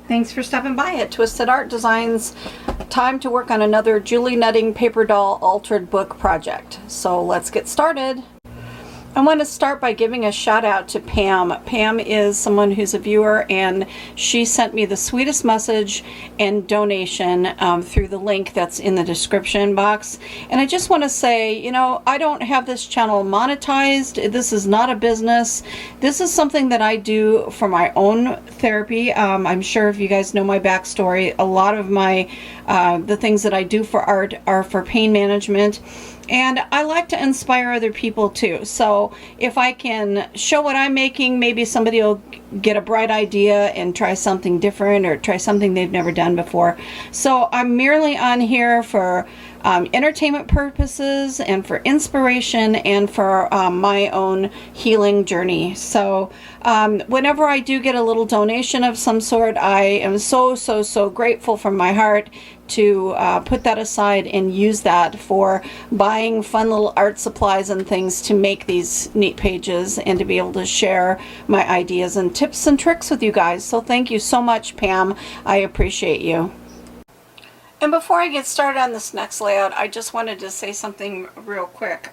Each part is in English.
Thanks for stopping by at Twisted Art Designs. Time to work on another Julie Nutting paper doll altered book project. So let's get started. I want to start by giving a shout out to Pam. Pam is someone who's a viewer, and she sent me the sweetest message and donation through the link that's in the description box. And I just want to say, you know, I don't have this channel monetized. This is not a business. This is something that I do for my own therapy. I'm sure if you guys know my backstory, a lot of my the things that I do for art are for pain management. And I like to inspire other people too. So if I can show what I'm making, maybe somebody will get a bright idea and try something different or try something they've never done before. So I'm merely on here for entertainment purposes and for inspiration and for my own healing journey. So whenever I do get a little donation of some sort, I am so grateful from my heart to put that aside and use that for buying fun little art supplies and things to make these neat pages and to be able to share my ideas and tips and tricks with you guys. So thank you so much, Pam. I appreciate you. And before I get started on this next layout, I just wanted to say something real quick.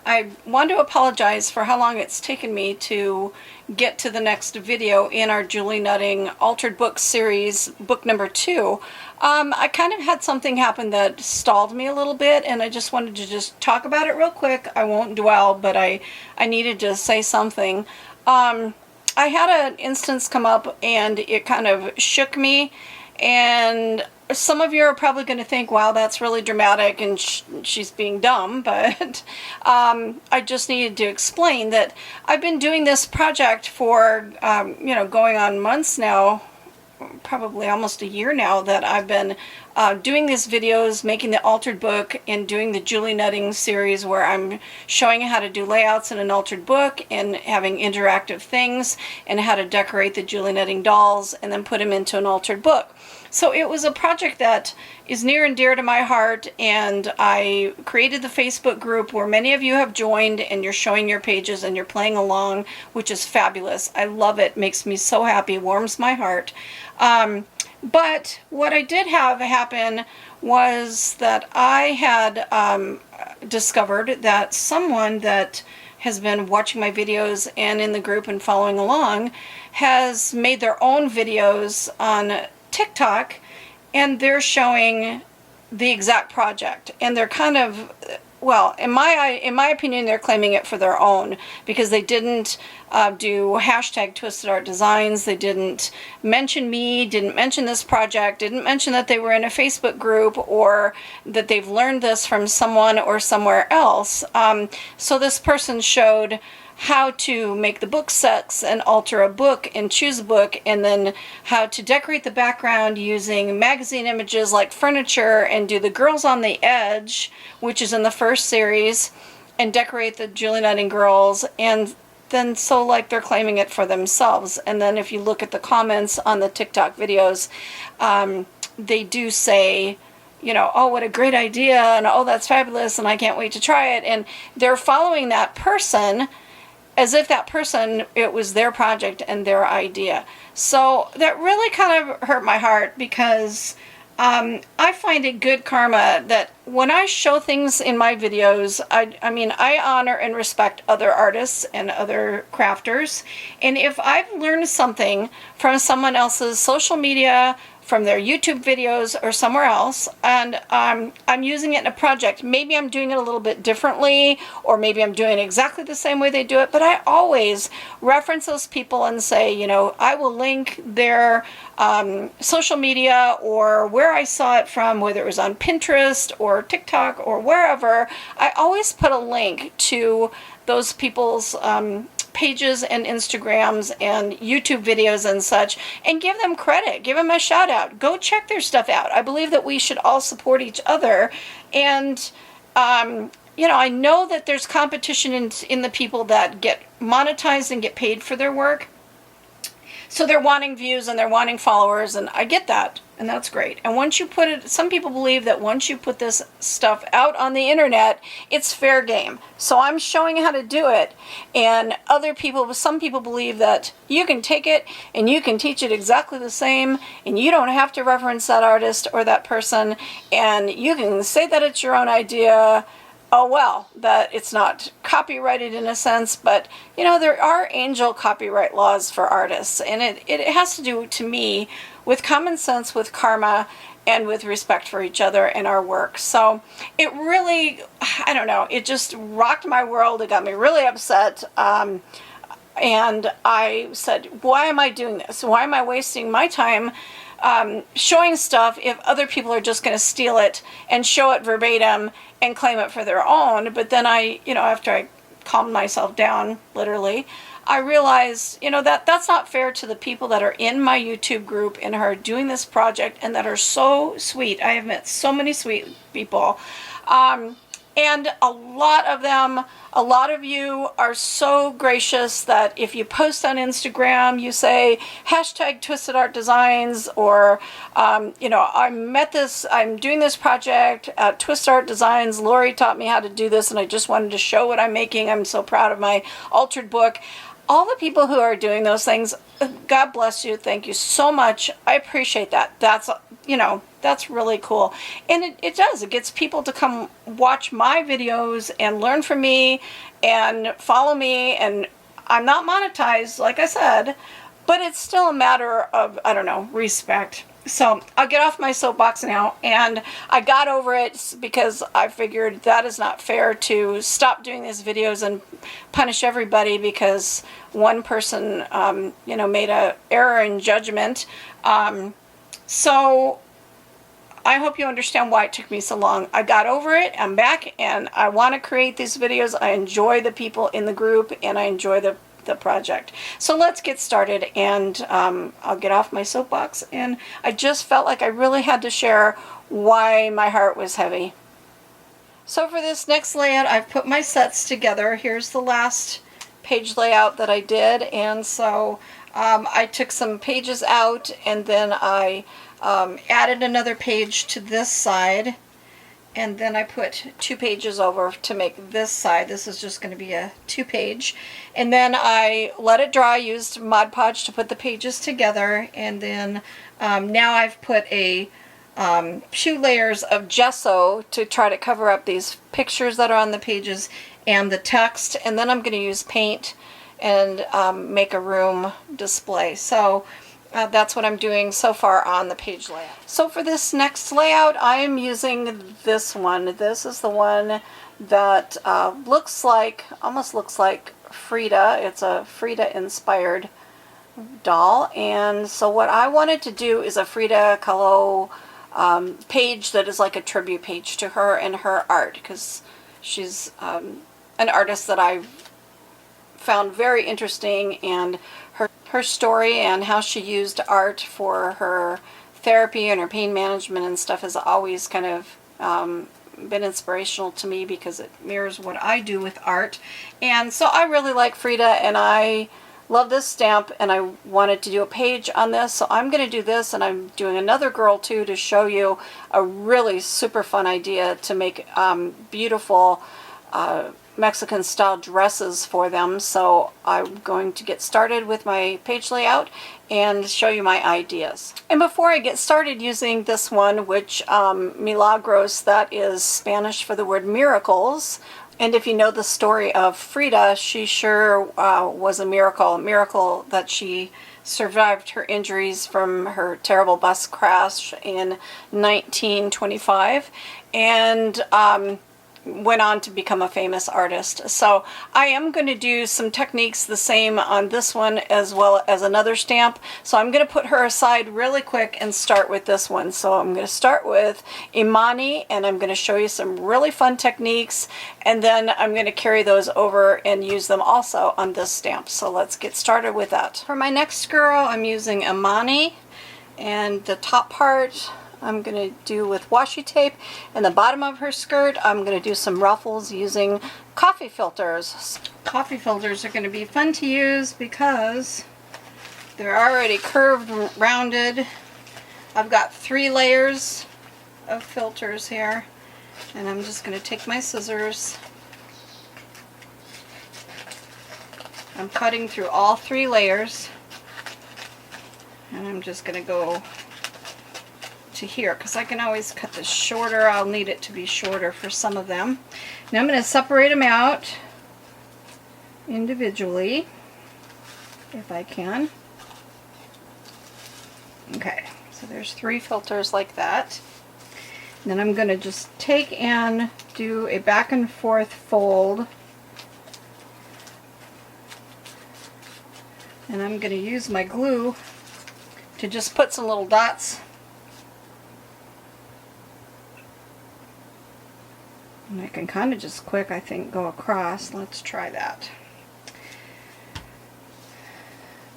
I want to apologize for how long it's taken me to get to the next video in our Julie Nutting Altered Book series, book number 2. I kind of had something happen that stalled me a little bit, and I just wanted to just talk about it real quick. I won't dwell, but I needed to say something. I had an instance come up, and it kind of shook me, and some of you are probably going to think, wow, that's really dramatic and she's being dumb, but I just needed to explain that I've been doing this project for, you know, going on months now, probably almost a year now, that I've been doing these videos, making the altered book, and doing the Julie Nutting series where I'm showing how to do layouts in an altered book and having interactive things and how to decorate the Julie Nutting dolls and then put them into an altered book. So it was a project that is near and dear to my heart, and I created the Facebook group where many of you have joined, and you're showing your pages and you're playing along, which is fabulous. I love it. Makes me so happy, warms my heart. But what I did have happen was that I had discovered that someone that has been watching my videos and in the group and following along has made their own videos on TikTok, and they're showing the exact project, and they're kind of, well, in my opinion, they're claiming it for their own, because they didn't do hashtag TwistedArtDesigns, they didn't mention me, didn't mention this project, didn't mention that they were in a Facebook group or that they've learned this from someone or somewhere else. So this person showed how to make the book sets and alter a book and choose a book, and then how to decorate the background using magazine images like furniture, and do the girls on the edge, which is in the first series, and decorate the Julie Nutting girls, and then so like they're claiming it for themselves. And then if you look at the comments on the TikTok videos, they do say, you know, oh, what a great idea, and oh, that's fabulous, and I can't wait to try it. And they're following that person as if that person, it was their project and their idea. So that really kind of hurt my heart, because I find it good karma that when I show things in my videos, I mean, I honor and respect other artists and other crafters. And if I've learned something from someone else's social media, from their YouTube videos or somewhere else, and I'm using it in a project, maybe I'm doing it a little bit differently, or maybe I'm doing it exactly the same way they do it, but I always reference those people and say, you know, I will link their social media or where I saw it from, whether it was on Pinterest or TikTok or wherever. I always put a link to those people's pages and Instagrams and YouTube videos and such, and give them credit, give them a shout out. Go check their stuff out. I believe that we should all support each other. And you know, I know that there's competition in the people that get monetized and get paid for their work. So they're wanting views and they're wanting followers, and I get that. and that's great. And once you put it, some people believe that once you put this stuff out on the internet, it's fair game. So I'm showing how to do it, and some people believe that you can take it and you can teach it exactly the same, and you don't have to reference that artist or that person, and you can say that it's your own idea. Oh well, that it's not copyrighted in a sense, but you know, there are angel copyright laws for artists, and it has to do, to me, with common sense, with karma, and with respect for each other and our work. So it really, I don't know, it just rocked my world. It got me really upset. And I said, why am I doing this? Why am I wasting my time showing stuff if other people are just going to steal it and show it verbatim and claim it for their own? But then after I calmed myself down, literally, I realized, that's not fair to the people that are in my YouTube group and are doing this project and that are so sweet. I have met so many sweet people. And a lot of you are so gracious that if you post on Instagram, you say hashtag TwistedArtDesigns, or, I'm doing this project at TwistedArtDesigns. Lori taught me how to do this, and I just wanted to show what I'm making. I'm so proud of my altered book. All the people who are doing those things, God bless you. Thank you so much. I appreciate that. That's really cool. And it does. It gets people to come watch my videos and learn from me and follow me. And I'm not monetized, like I said, but it's still a matter of, respect. So I'll get off my soapbox now, and I got over it because I figured that is not fair to stop doing these videos and punish everybody because one person, made an error in judgment. So I hope you understand why it took me so long. I got over it. I'm back, and I want to create these videos. I enjoy the people in the group, and I enjoy the project. So let's get started, and I'll get off my soapbox. And I just felt like I really had to share why my heart was heavy. So for this next layout, I've put my sets together. Here's the last page layout that I did, and so I took some pages out, and then I added another page to this side, and then I put 2 pages over to make this side. This is just going to be a 2-page. And then I let it dry, used Mod Podge to put the pages together, and then now I've put a 2 layers of gesso to try to cover up these pictures that are on the pages and the text, and then I'm going to use paint and make a room display. So that's what I'm doing so far on the page layout. So for this next layout, I am using this one. This is the one that almost looks like Frida. It's a Frida inspired doll. And so what I wanted to do is a Frida Kahlo page that is like a tribute page to her and her art, because she's an artist that I've found very interesting, and her story and how she used art for her therapy and her pain management and stuff has always kind of been inspirational to me because it mirrors what I do with art. And so I really like Frida, and I love this stamp, and I wanted to do a page on this. So I'm going to do this, and I'm doing another girl too to show you a really super fun idea to make beautiful Mexican style dresses for them. So I'm going to get started with my page layout and show you my ideas. And before I get started using this one, which Milagros, that is Spanish for the word miracles, and if you know the story of Frida, she sure was a miracle that she survived her injuries from her terrible bus crash in 1925, and went on to become a famous artist. So I am going to do some techniques the same on this one as well as another stamp. So I'm going to put her aside really quick and start with this one. So I'm going to start with Imani, and I'm going to show you some really fun techniques, and then I'm going to carry those over and use them also on this stamp. So let's get started with that. For my next girl, I'm using Imani, and the top part I'm going to do with washi tape, and the bottom of her skirt I'm going to do some ruffles using coffee filters. Coffee filters are going to be fun to use because they're already curved, rounded, I've got 3 layers of filters here, and I'm just going to take my scissors. I'm cutting through all 3 layers, and I'm just going to go to here because I can always cut this shorter. I'll need it to be shorter for some of them. Now I'm going to separate them out individually if I can. Okay, so there's 3 filters like that. And then I'm going to just take and do a back and forth fold. And I'm going to use my glue to just put some little dots. And I can kind of just quick, I think, go across. Let's try that.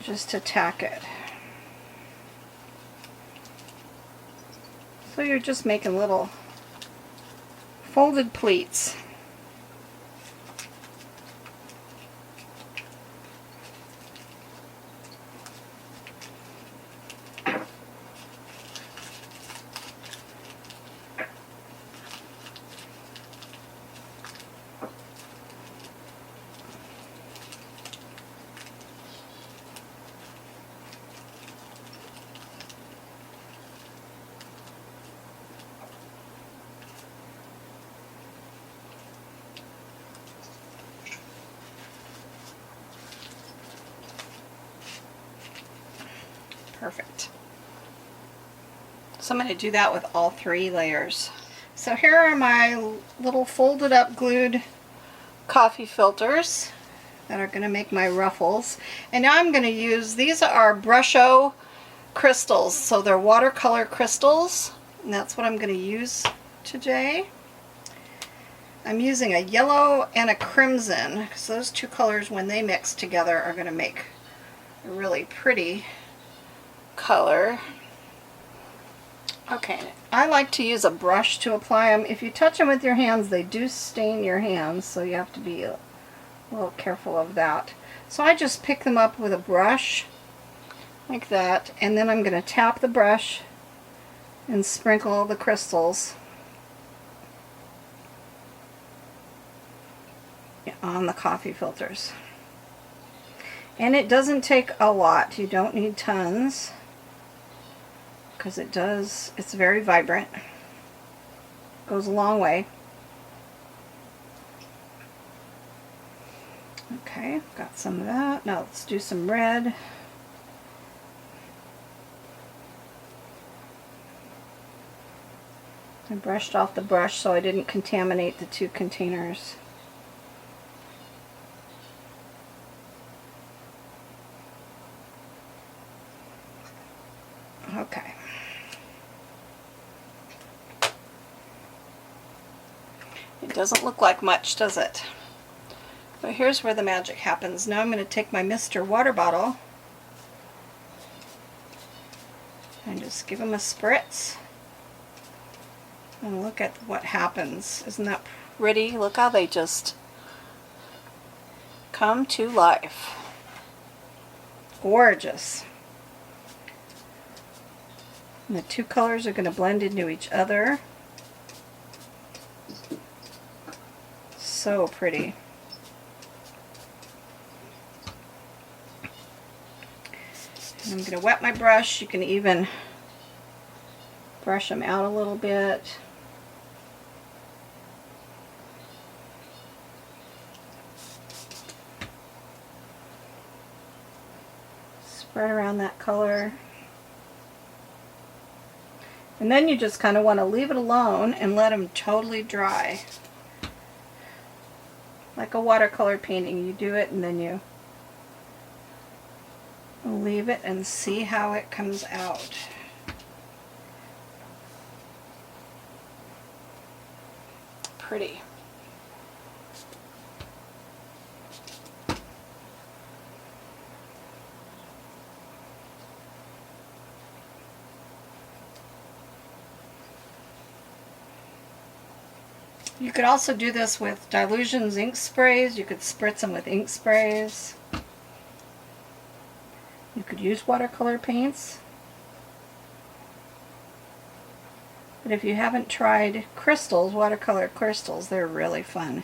Just to tack it. So you're just making little folded pleats. Perfect. So I'm going to do that with all 3 layers. So here are my little folded up glued coffee filters that are going to make my ruffles. And now I'm going to use, these are Brusho crystals. So they're watercolor crystals, and that's what I'm going to use today. I'm using a yellow and a crimson, because those 2 colors, when they mix together, are going to make a really pretty color. Okay, I like to use a brush to apply them. If you touch them with your hands, they do stain your hands, so you have to be a little careful of that. So I just pick them up with a brush like that, and then I'm going to tap the brush and sprinkle the crystals on the coffee filters. And it doesn't take a lot. You don't need tons, because it's very vibrant. Goes a long way. Okay, got some of that. Now let's do some red. I brushed off the brush so I didn't contaminate the 2 containers. Okay. It doesn't look like much, does it? But here's where the magic happens. Now I'm going to take my Mr. Water bottle and just give them a spritz. And look at what happens. Isn't that pretty? Look how they just come to life. Gorgeous. And the 2 colors are going to blend into each other. So pretty. And I'm going to wet my brush. You can even brush them out a little bit. Spread around that color. And then you just kind of want to leave it alone and let them totally dry. Like a watercolor painting, you do it and then you leave it and see how it comes out. Pretty. You could also do this with Dilutions ink sprays. You could spritz them with ink sprays. You could use watercolor paints. But if you haven't tried crystals, watercolor crystals, they're really fun.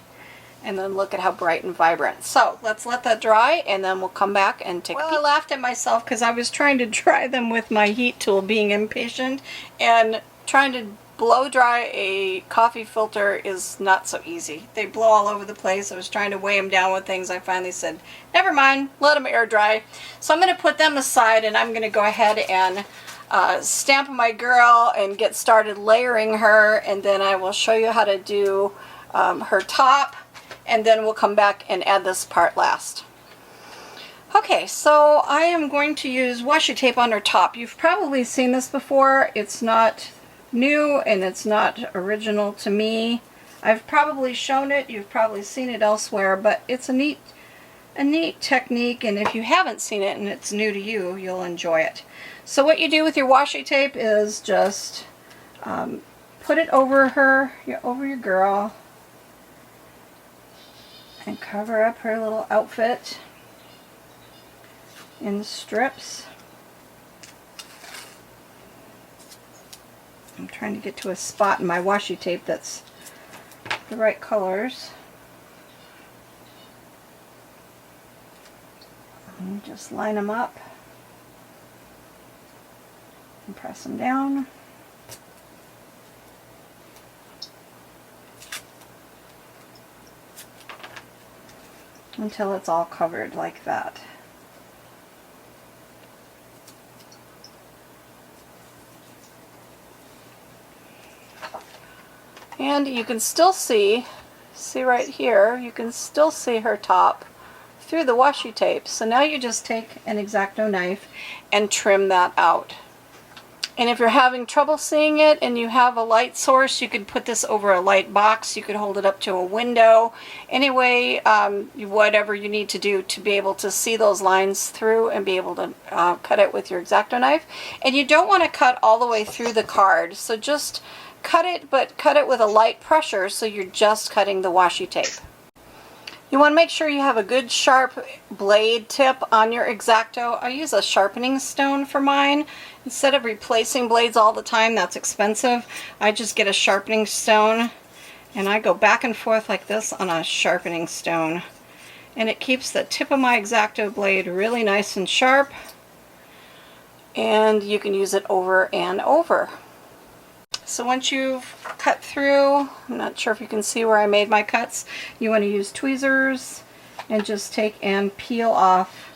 And then look at how bright and vibrant. So let's let that dry, and then we'll come back and take a peek. I laughed at myself because I was trying to dry them with my heat tool, being impatient, and trying to blow dry a coffee filter is not so easy. They blow all over the place. I was trying to weigh them down with things. I finally said, never mind, let them air dry. So I'm going to put them aside, and I'm going to go ahead and stamp my girl and get started layering her, and then I will show you how to do her top, and then we'll come back and add this part last. Okay, so I am going to use washi tape on her top. You've probably seen this before. It's not new and it's not original to me. I've probably shown it, you've probably seen it elsewhere, but it's a neat technique, and if you haven't seen it and it's new to you, you'll enjoy it. So what you do with your washi tape is just put it over your girl, and cover up her little outfit in strips. I'm trying to get to a spot in my washi tape that's the right colors. And just line them up and press them down. Until it's all covered like that. And you can still see right here, you can still see her top through the washi tape. So now you just take an X-Acto knife and trim that out. And if you're having trouble seeing it and you have a light source, you could put this over a light box. You could hold it up to a window. Anyway, whatever you need to do to be able to see those lines through and be able to cut it with your X-Acto knife. And you don't want to cut all the way through the card. So just cut it, but cut it with a light pressure so you're just cutting the washi tape. You want to make sure you have a good sharp blade tip on your X-Acto. I use a sharpening stone for mine. Instead of replacing blades all the time, that's expensive, I just get a sharpening stone and I go back and forth like this on a sharpening stone. And it keeps the tip of my X-Acto blade really nice and sharp, and you can use it over and over. So once you've cut through, I'm not sure if you can see where I made my cuts, you want to use tweezers and just take and peel off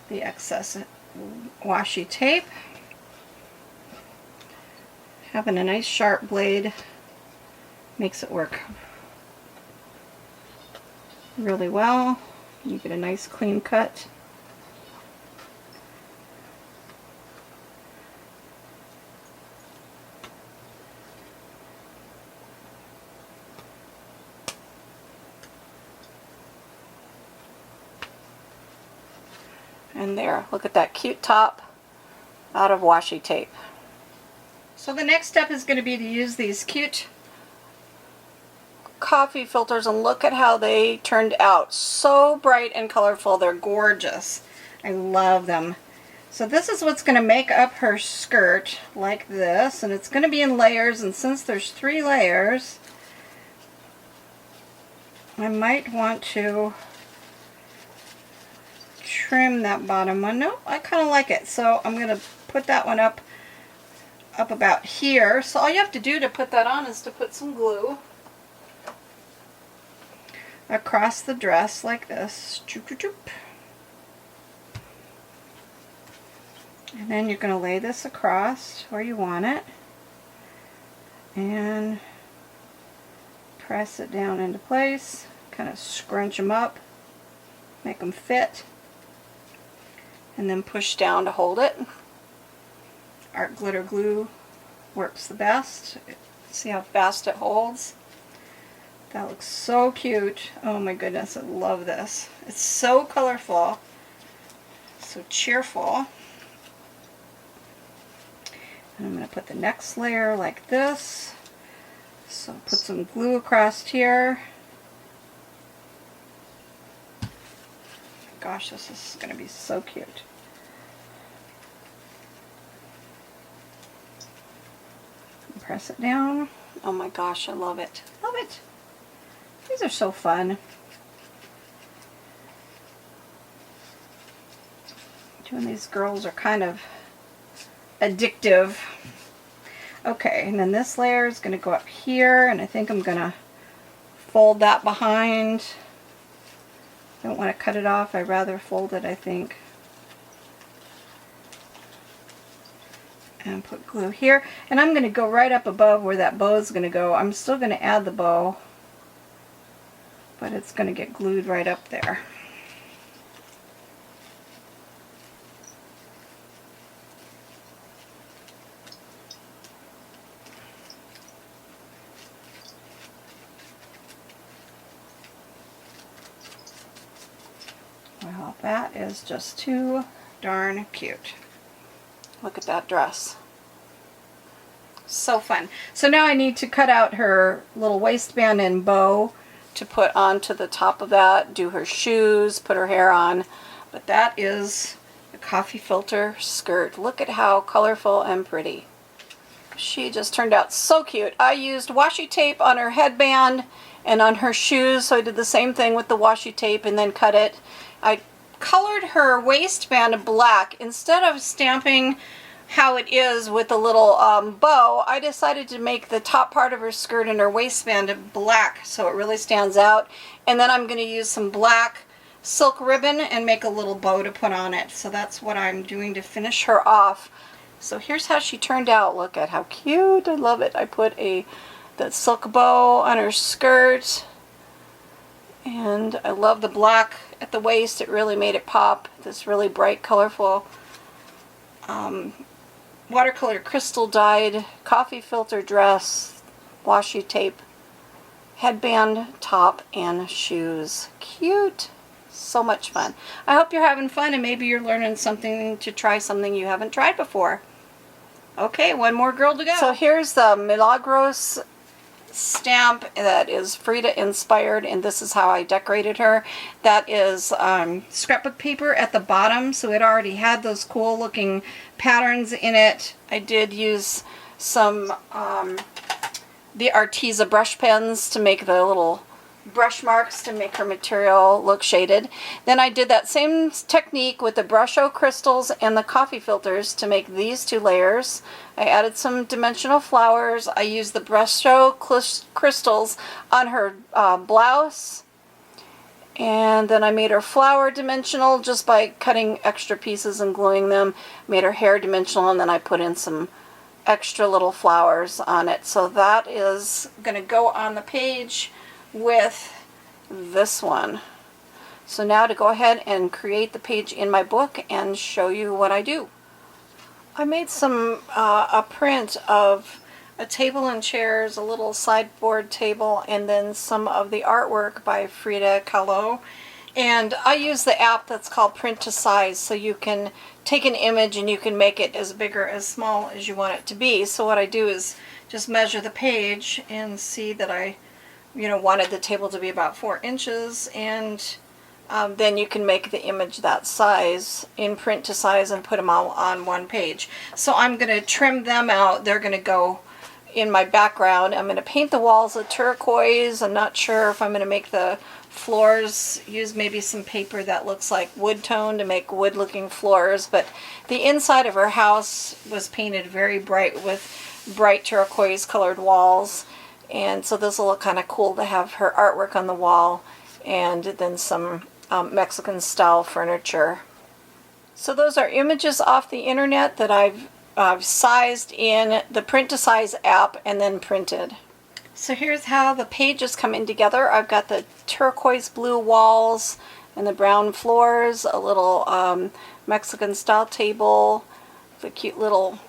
the excess washi tape. Having a nice sharp blade makes it work really well. You get a nice clean cut. And there, look at that cute top out of washi tape. So the next step is going to be to use these cute coffee filters, and look at how they turned out. So bright and colorful, they're gorgeous. I love them. So this is what's going to make up her skirt like this, and it's going to be in layers, and since there's 3 layers, I might want to trim that bottom one. No, I kind of like it, so I'm going to put that one up about here. So all you have to do to put that on is to put some glue across the dress like this. And then you're going to lay this across where you want it and press it down into place, kind of scrunch them up, make them fit, and then push down to hold it. Art glitter glue works the best. See how fast it holds? That looks so cute. Oh my goodness, I love this. It's so colorful, so cheerful. And I'm going to put the next layer like this. So put some glue across here. Gosh, this is going to be so cute. Press it down. Oh my gosh, I love it. Love it. These are so fun. Doing these girls are kind of addictive. Okay, and then this layer is going to go up here, and I think I'm going to fold that behind. Don't want to cut it off. I'd rather fold it, I think. And put glue here. And I'm going to go right up above where that bow is going to go. I'm still going to add the bow, but it's going to get glued right up there. Well, that is just too darn cute. Look at that dress. So fun. So now I need to cut out her little waistband and bow to put onto the top of that, do her shoes, put her hair on. But that is a coffee filter skirt. Look at how colorful and pretty. She just turned out so cute. I used washi tape on her headband and on her shoes, so I did the same thing with the washi tape and then cut it. I colored her waistband black. Instead of stamping how it is with the little bow, I decided to make the top part of her skirt and her waistband black so it really stands out. And then I'm going to use some black silk ribbon and make a little bow to put on it. So that's what I'm doing to finish her off. So here's how she turned out. Look at how cute. I love it. I put that silk bow on her skirt. And I love the black at the waist. It really made it pop. This really bright, colorful watercolor crystal dyed coffee filter dress, washi tape, headband, top, and shoes. Cute. So much fun. I hope you're having fun and maybe you're learning something to try something you haven't tried before. Okay, one more girl to go. So here's the Milagros stamp that is Frida inspired, and this is how I decorated her. That is scrapbook paper at the bottom, so it already had those cool looking patterns in it. I did use some the Arteza brush pens to make the little brush marks to make her material look shaded. Then I did that same technique with the Brusho crystals and the coffee filters to make these two layers. I added some dimensional flowers. I used the Brusho crystals on her blouse, and then I made her flower dimensional just by cutting extra pieces and gluing them. Made her hair dimensional, and then I put in some extra little flowers on it. So that is going to go on the page with this one. So now to go ahead and create the page in my book and show you what I do. I made a print of a table and chairs, a little sideboard table, and then some of the artwork by Frida Kahlo. And I use the app that's called Print to Size, so you can take an image and you can make it as big or as small as you want it to be. So what I do is just measure the page and see that I wanted the table to be about 4 inches, and then you can make the image that size in Print to Size and put them all on one page. So I'm going to trim them out. They're going to go in my background. I'm going to paint the walls a turquoise. I'm not sure if I'm going to make the floors, use maybe some paper that looks like wood tone to make wood looking floors, but the inside of her house was painted very bright with bright turquoise colored walls. And so this will look kind of cool to have her artwork on the wall, and then some Mexican style furniture. So those are images off the internet that I've sized in the Print to Size app and then printed. So here's how the pages come in together. I've got the turquoise blue walls and the brown floors, a little Mexican style table, the cute little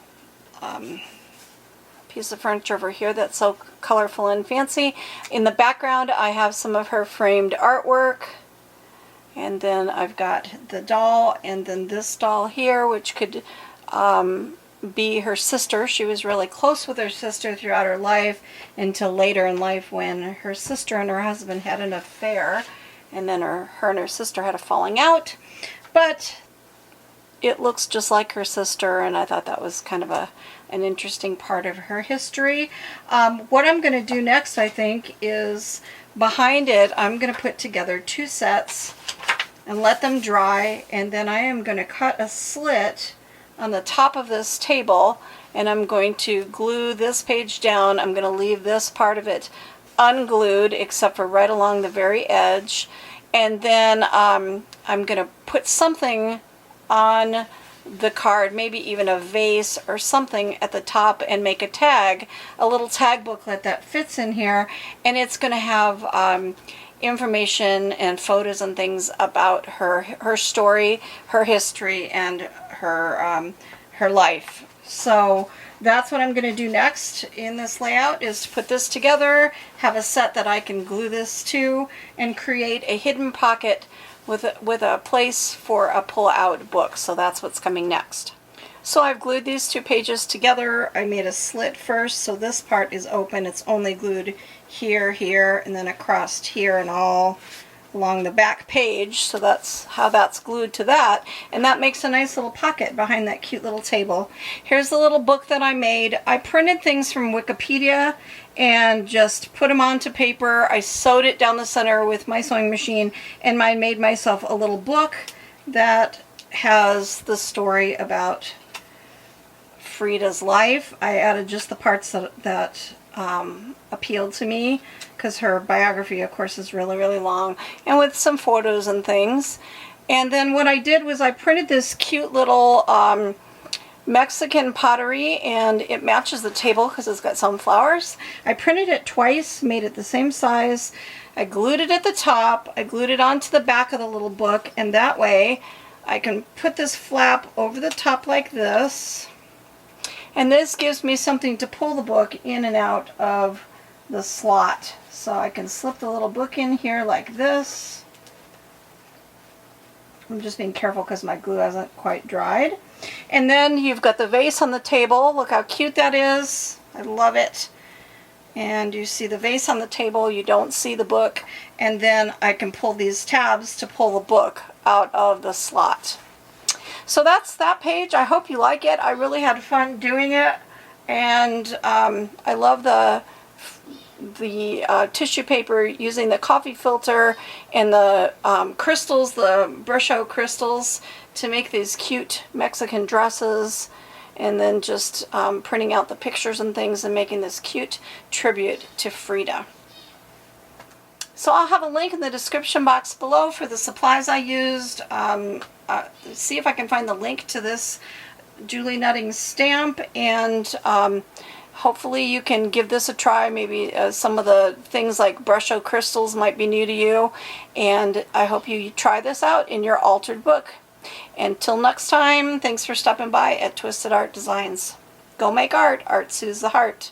piece of furniture over here that's so colorful and fancy. In the background I have some of her framed artwork, and then I've got the doll, and then this doll here, which could be her sister. She was really close with her sister throughout her life until later in life when her sister and her husband had an affair, and then her and her sister had a falling out. But it looks just like her sister, and I thought that was kind of a an interesting part of her history. What I'm going to do next, I think, is behind it, I'm going to put together 2 sets and let them dry, and then I am going to cut a slit on the top of this table, and I'm going to glue this page down. I'm going to leave this part of it unglued except for right along the very edge, and then I'm going to put something on the card, maybe even a vase or something at the top, and make a tag, a little tag booklet that fits in here, and it's going to have information and photos and things about her story, her history, and her life. So that's what I'm going to do next in this layout, is to put this together, have a set that I can glue this to, and create a hidden pocket with a place for a pull-out book. So that's what's coming next. So I've glued these 2 pages together. I made a slit first, so this part is open. It's only glued here, here, and then across here and all along the back page. So that's how that's glued to that. And that makes a nice little pocket behind that cute little table. Here's the little book that I made. I printed things from Wikipedia and just put them onto paper. I sewed it down the center with my sewing machine, and I made myself a little book that has the story about Frida's life. I added just the parts that appealed to me, because her biography, of course, is really, really long, and with some photos and things. And then what I did was I printed this cute little Mexican pottery, and it matches the table because it's got some flowers. I printed it twice, made it the same size. I glued it at the top. I glued it onto the back of the little book, and that way I can put this flap over the top like this. And this gives me something to pull the book in and out of the slot. So I can slip the little book in here like this. I'm just being careful because my glue hasn't quite dried. And then you've got the vase on the table. Look how cute that is. I love it. And you see the vase on the table, you don't see the book. And then I can pull these tabs to pull the book out of the slot. So that's that page. I hope you like it. I really had fun doing it. And I love the tissue paper, using the coffee filter and the crystals, the Brusho crystals, to make these cute Mexican dresses, and then just printing out the pictures and things and making this cute tribute to Frida. So I'll have a link in the description box below for the supplies I used. See if I can find the link to this Julie Nutting stamp, and hopefully you can give this a try. Maybe some of the things like Brusho crystals might be new to you, and I hope you try this out in your altered book. Until next time, thanks for stopping by at Twisted Art Designs. Go make art. Art soothes the heart.